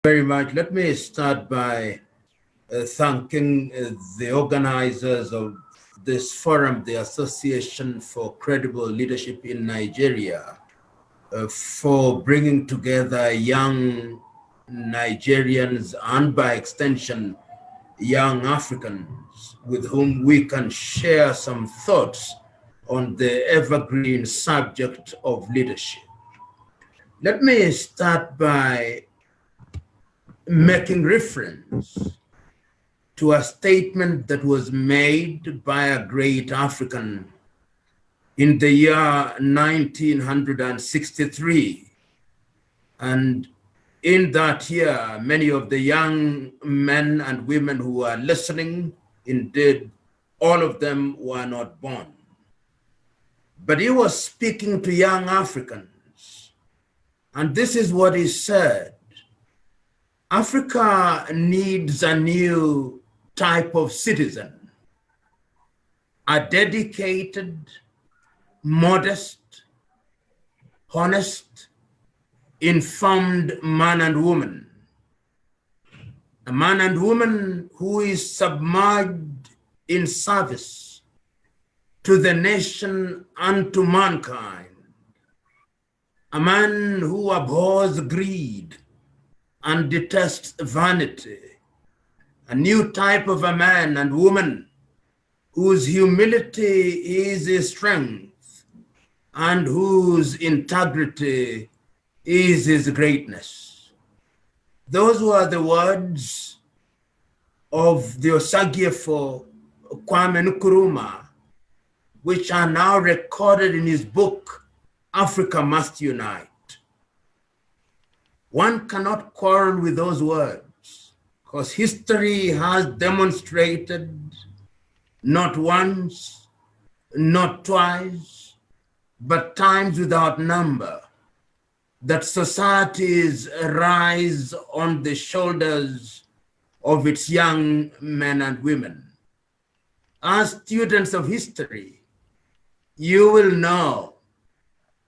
Very much. Let me start by thanking the organizers of this forum, the Association for Credible Leadership in Nigeria, for bringing together young Nigerians and by extension, young Africans with whom we can share some thoughts on the evergreen subject of leadership. Let me start by making reference to a statement that was made by a great African in the year 1963. And in that year, many of the young men and women who are listening, indeed, all of them were not born. But he was speaking to young Africans. And this is what he said. Africa needs a new type of citizen, a dedicated, modest, honest, informed man and woman, a man and woman who is submerged in service to the nation and to mankind, a man who abhors greed and detests vanity, a new type of a man and woman whose humility is his strength and whose integrity is his greatness. Those were the words of the Osagyefo Kwame Nkrumah, which are now recorded in his book, Africa Must Unite. One cannot quarrel with those words because history has demonstrated not once, not twice, but times without number that societies rise on the shoulders of its young men and women. As students of history, you will know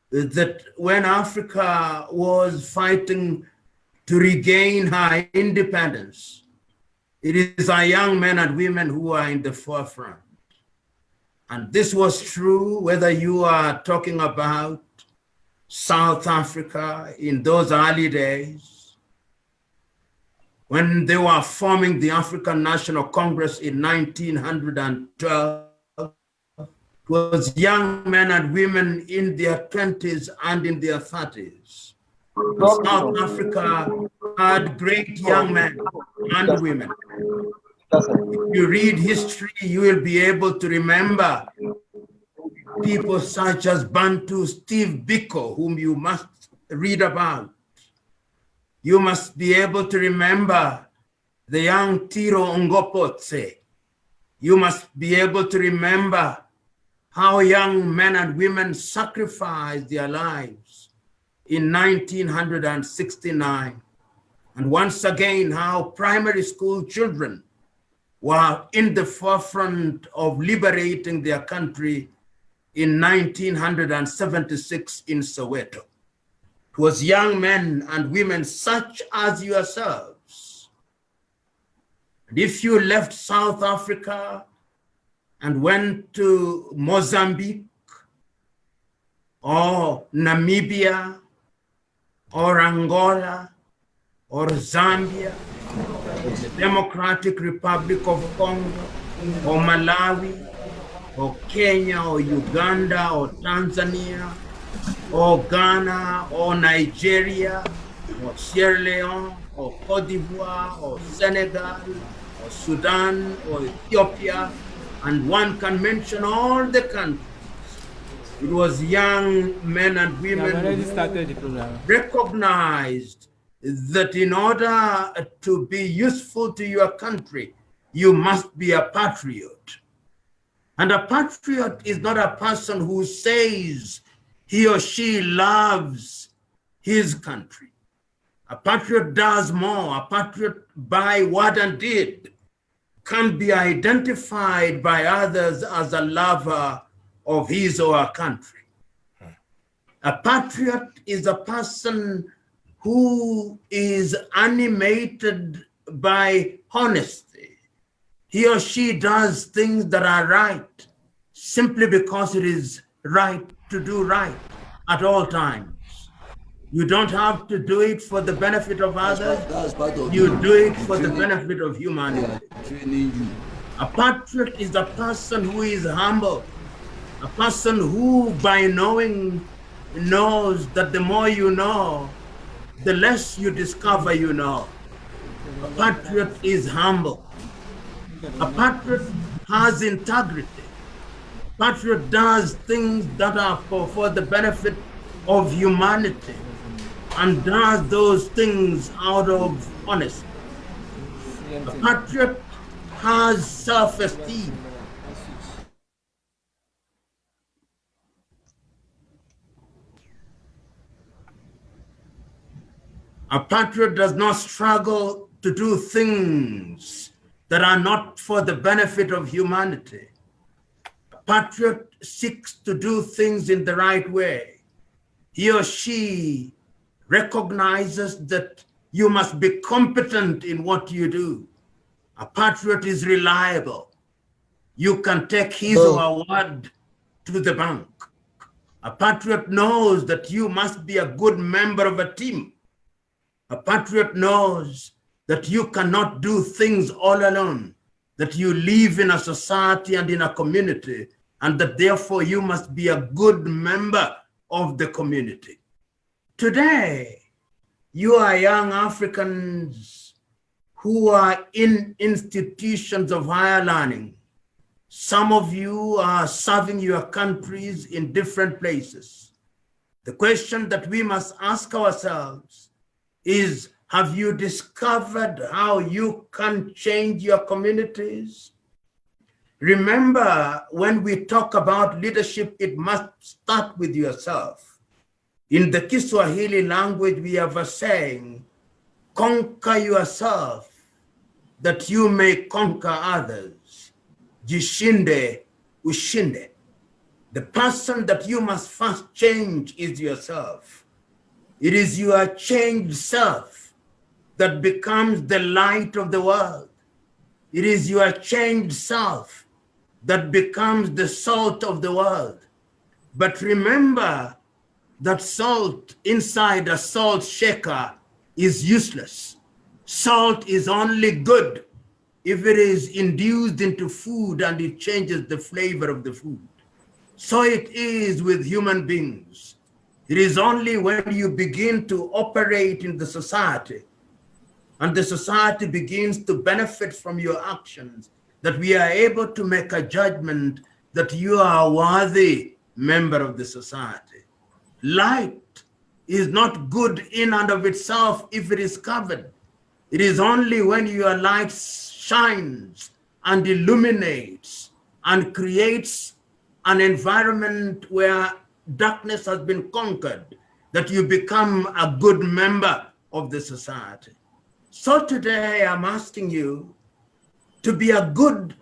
that when Africa was fighting to regain her independence, it is our young men and women who are in the forefront. And this was true whether you are talking about South Africa in those early days, when they were forming the African National Congress in 1912, it was young men and women in their 20s and in their 30s. South Africa had great young men and women. If you read history, you will be able to remember people such as Bantu Steve Biko, whom you must read about. You must be able to remember the young Tiro Ngopotse. You must be able to remember how young men and women sacrificed their lives in 1969. And once again, how primary school children were in the forefront of liberating their country in 1976 in Soweto. It was young men and women such as yourselves. And if you left South Africa and went to Mozambique or Namibia or Angola or Zambia, or the Democratic Republic of Congo, or Malawi, or Kenya, or Uganda, or Tanzania, or Ghana, or Nigeria, or Sierra Leone, or Cote d'Ivoire, or Senegal, or Sudan, or Ethiopia, and one can mention all the countries. It was young men and women who recognized that in order to be useful to your country, you must be a patriot. And a patriot is not a person who says he or she loves his country. A patriot does more. A patriot by word and deed can be identified by others as a lover of his or her country. A patriot is a person who is animated by honesty. He or she does things that are right simply because it is right to do right at all times. You don't have to do it for the benefit of others. That's part of You do it the for the training. benefit of humanity. They are training you. A patriot is a person who is humble, a person who by knowing knows that the more you know, the less you discover you know. A patriot is humble. A patriot has integrity. A patriot does things that are for the benefit of humanity and does those things out of honesty. A patriot has self-esteem. A patriot does not struggle to do things that are not for the benefit of humanity. A patriot seeks to do things in the right way. He or she recognizes that you must be competent in what you do. A patriot is reliable. You can take his or her word to the bank. A patriot knows that you must be a good member of a team. A patriot knows that you cannot do things all alone, that you live in a society and in a community, and that therefore you must be a good member of the community. Today, you are young Africans who are in institutions of higher learning. Some of you are serving your countries in different places. The question that we must ask ourselves is, have you discovered how you can change your communities? Remember, when we talk about leadership, it must start with yourself. In the Kiswahili language, we have a saying, conquer yourself, that you may conquer others. Jishinde ushinde. The person that you must first change is yourself. It is your changed self that becomes the light of the world. It is your changed self that becomes the salt of the world. But remember that salt inside a salt shaker is useless. Salt is only good if it is induced into food and it changes the flavor of the food. So it is with human beings. It is only when you begin to operate in the society and the society begins to benefit from your actions that we are able to make a judgment that you are a worthy member of the society. Light is not good in and of itself if it is covered. It is only when your light shines and illuminates and creates an environment where darkness has been conquered that you become a good member of the society. So today I'm asking you to be a good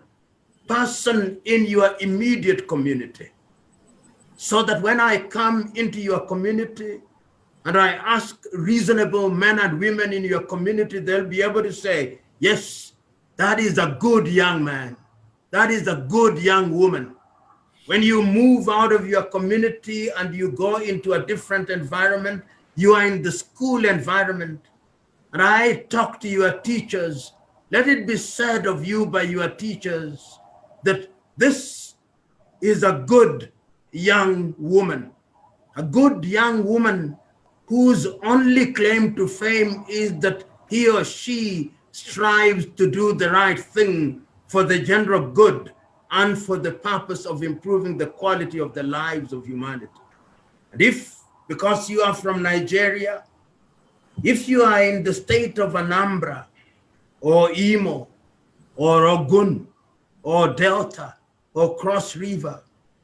person in your immediate community, so that when I come into your community and I ask reasonable men and women in your community, they'll be able to say, yes, that is a good young man. That is a good young woman. When you move out of your community and you go into a different environment, you are in the school environment, and I talk to your teachers, let it be said of you by your teachers that this is a good young woman, a good young woman whose only claim to fame is that he or she strives to do the right thing for the general good and for the purpose of improving the quality of the lives of humanity. And if, because you are from Nigeria, if you are in the state of Anambra or Imo or Ogun or Delta or Cross River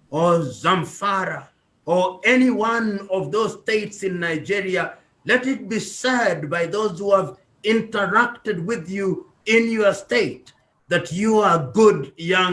or Zamfara or any one of those states in Nigeria, let it be said by those who have interacted with you in your state that you are good young